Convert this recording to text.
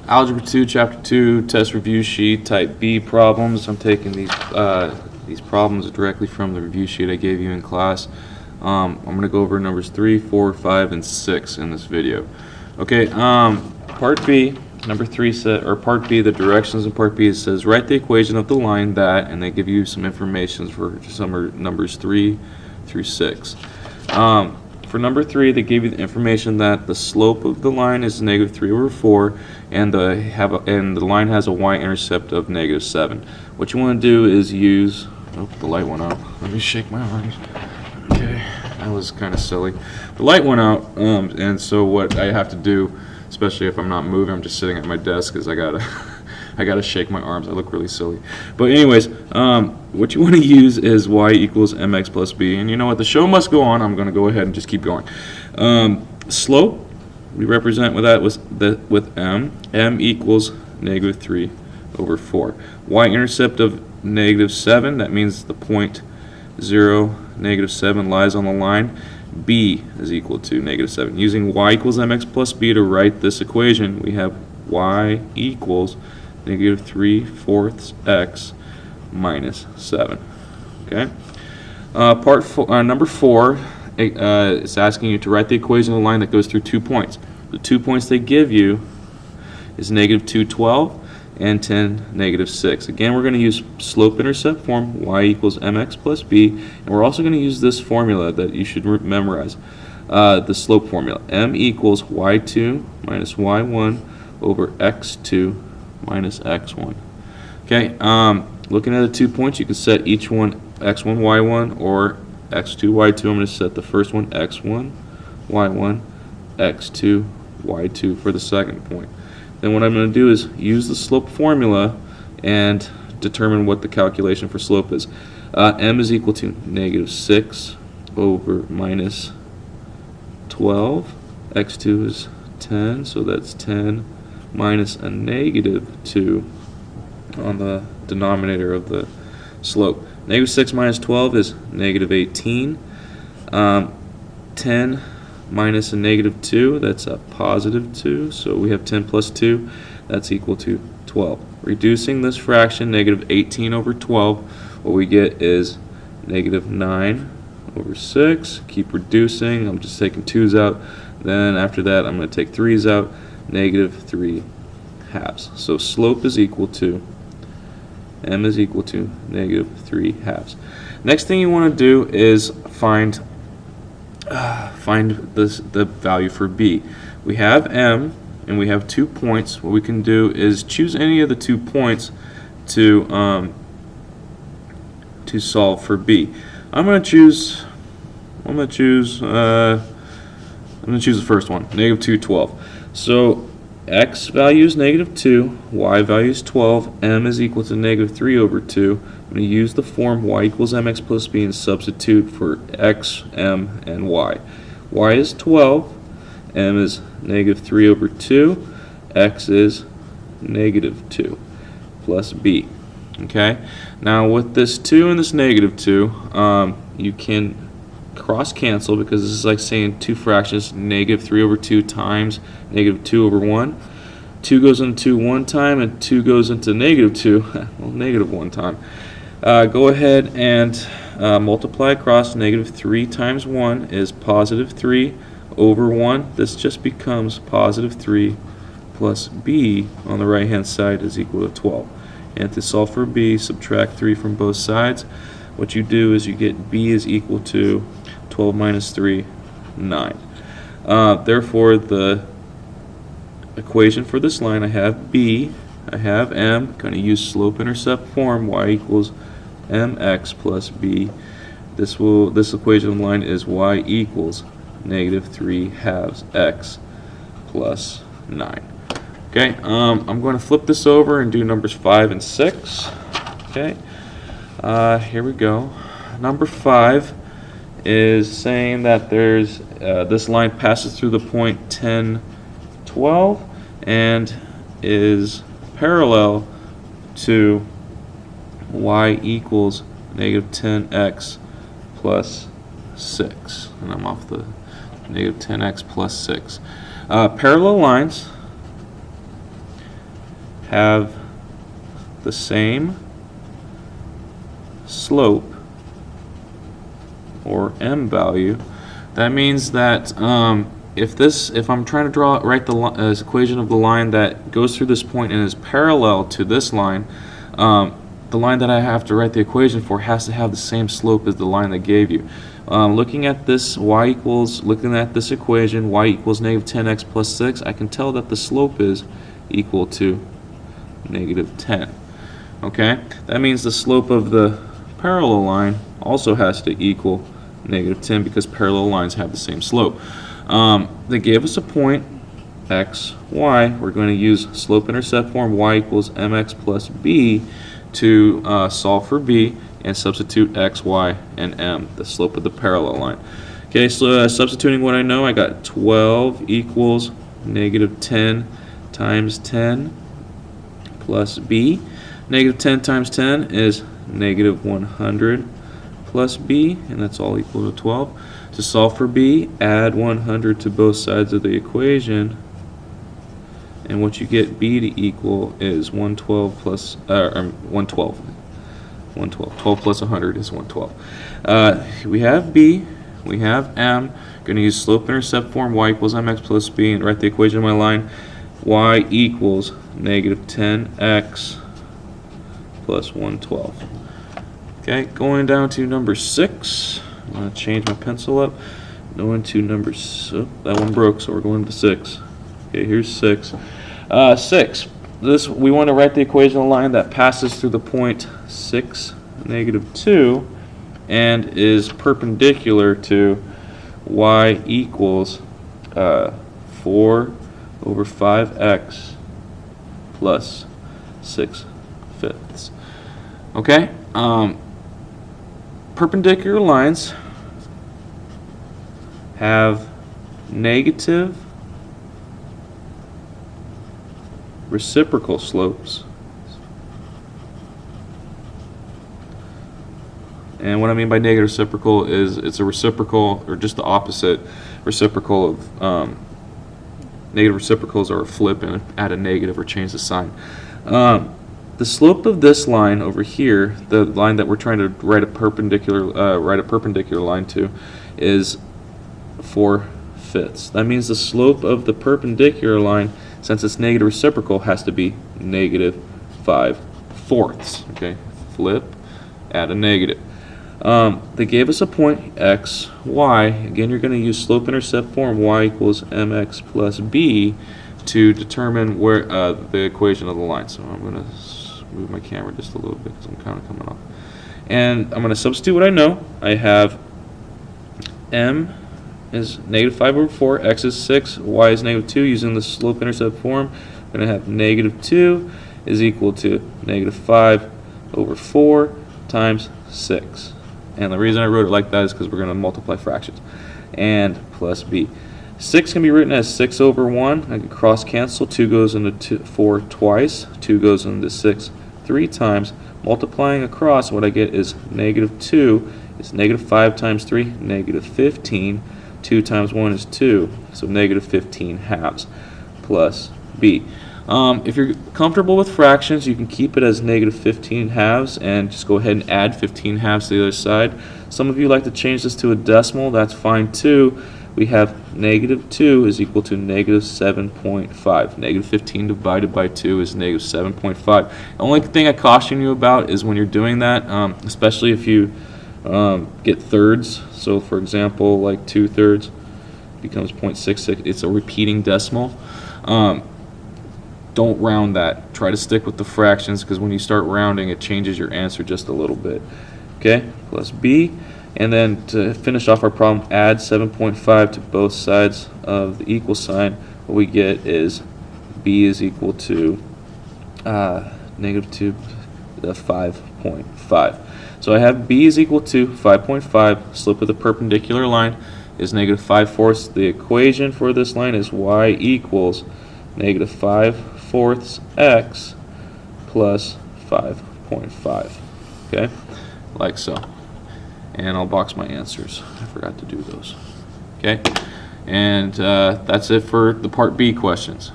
Algebra 2, Chapter 2, Test Review Sheet, Type B problems. I'm taking these problems directly from the review sheet I gave you in class. I'm going to go over numbers 3, 4, 5, and 6 in this video. Okay, Part B, number 3, Part B, the directions in Part B, it says write the equation of the line that, and they give you some information for some numbers 3 through 6. For number 3, they gave you the information that the slope of the line is -3/4, and the line has a y-intercept of -7. What you want to do is use. Oh, the light went out. Let me shake my arms. Okay, that was kind of silly. The light went out, and so what I have to do, especially if I'm not moving, I'm just sitting at my desk, is I gotta shake my arms. I look really silly. But anyways, what you want to use is y equals mx plus b. And you know what? The show must go on. I'm going to go ahead and just keep going. Slope, we represent with that with m. M equals -3/4. Y-intercept of -7. That means the point 0, -7 lies on the line. B is equal to -7. Using y equals mx plus b to write this equation, we have y equals -3/4 x minus 7. Okay. Number 4, it's asking you to write the equation of the line that goes through 2 points. The 2 points they give you is -2/12 and 10, -6. Again, we're going to use slope-intercept form, y equals mx plus b, and we're also going to use this formula that you should memorize, the slope formula. M equals y2 minus y1 over x2 minus x1. Okay, looking at the 2 points, you can set each one x1, y1, or x2, y2. I'm going to set the first one x1, y1, x2, y2 for the second point. Then what I'm going to do is use the slope formula and determine what the calculation for slope is. M is equal to -6 over minus 12. x2 is 10, so that's 10 minus a -2 on the denominator of the slope. -6 minus 12 is -18. 10 minus a -2, that's a +2, so we have 10 plus 2, that's equal to 12. Reducing this fraction, -18 over 12, what we get is -9 over 6. Keep reducing, I'm just taking 2's out. Then after that, I'm going to take 3's out, -3/2. So slope is equal to, m is equal to -3/2. Next thing you want to do is find the value for b. We have m and we have 2 points. What we can do is choose any of the 2 points to solve for b. I'm going to choose the first one, -2/12. So x value is -2, y value is 12, m is equal to -3/2. I'm going to use the form y equals mx plus b and substitute for x, m, and y. Y is 12, m is -3/2, x is -2 plus b. Okay. Now with this 2 and this -2, you can cross cancel because this is like saying 2 fractions, -3/2 times -2/1. 2 goes into 1 time and 2 goes into -2, well, -1 time. Go ahead and multiply across. -3 times 1 is +3/1. This just becomes +3 plus b on the right hand side is equal to 12. And to solve for b, subtract 3 from both sides. What you do is you get b is equal to 12 minus 3, 9. Therefore, the equation for this line, I have b, I have m, going to use slope-intercept form, y equals mx plus b. This equation of the line is y equals -3/2 x plus 9. Okay, I'm going to flip this over and do numbers 5 and 6. Okay, here we go. Number 5 is saying that there's this line passes through the point 10, 12 and is parallel to y equals -10x plus 6. And I'm off the -10x plus 6. Parallel lines have the same slope, or m value, that means that if I'm trying to write the equation of the line that goes through this point and is parallel to this line, the line that I have to write the equation for has to have the same slope as the line that gave you. Looking at this looking at this equation, y equals negative 10x plus 6, I can tell that the slope is equal to negative 10. Okay, that means the slope of the parallel line also has to equal negative 10 because parallel lines have the same slope. They gave us a point x, y. We're going to use slope-intercept form y equals mx plus b to solve for b and substitute x, y, and m, the slope of the parallel line. Okay, so substituting what I know, I got 12 equals negative 10 times 10 plus b. Negative 10 times 10 is negative 100 plus b, and that's all equal to 12. To solve for b, add 100 to both sides of the equation, and what you get b to equal is 112 plus 112. 12 plus 100 is 112. We have b, we have m. Going to use slope-intercept form, y equals mx plus b, and write the equation of my line. Y equals negative 10x plus 112. Okay, going down to number 6. I'm going to change my pencil up. Going to number 6. That one broke, so we're going to 6. Okay, here's 6. 6. We want to write the equation of the line that passes through the point 6, negative 2, and is perpendicular to y equals 4 over 5x plus 6/5. Okay? Perpendicular lines have negative reciprocal slopes. And what I mean by negative reciprocal is it's a reciprocal, or just the opposite reciprocal of negative reciprocals, are a flip and add a negative or change the sign. The slope of this line over here, the line that we're trying to write a perpendicular line to, is 4/5. That means the slope of the perpendicular line, since it's negative reciprocal, has to be negative 5/4. Okay, flip, add a negative. They gave us a point x, y. Again, you're going to use slope-intercept form, y equals mx plus b, to determine where the equation of the line. So I'm going to move my camera just a little bit because I'm kind of coming off. And I'm going to substitute what I know. I have m is negative 5 over 4, x is 6, y is negative 2. Using the slope-intercept form, I'm going to have negative 2 is equal to negative 5 over 4 times 6. And the reason I wrote it like that is because we're going to multiply fractions. And plus b. 6 can be written as 6 over 1. I can cross cancel. 2 goes into 4 twice. 2 goes into 6 3 times. Multiplying across, what I get is negative 2 is negative 5 times 3, negative 15. 2 times 1 is 2, so negative 15 halves plus b. If you're comfortable with fractions, you can keep it as negative 15 halves and just go ahead and add 15 halves to the other side. Some of you like to change this to a decimal. That's fine too. We have negative 2 is equal to negative 7.5. Negative 15 divided by 2 is negative 7.5. The only thing I caution you about is when you're doing that, especially if you get thirds. So for example, like 2/3 becomes 0.66. It's a repeating decimal. Don't round that. Try to stick with the fractions, because when you start rounding, it changes your answer just a little bit. Okay, plus b. And then to finish off our problem, add 7.5 to both sides of the equal sign. What we get is b is equal to negative 2 to 5.5. So I have b is equal to 5.5. Slope of the perpendicular line is negative 5/4. The equation for this line is y equals negative 5/4 x plus 5.5. Okay, like so. And I'll box my answers. I forgot to do those. Okay, and that's it for the part B questions.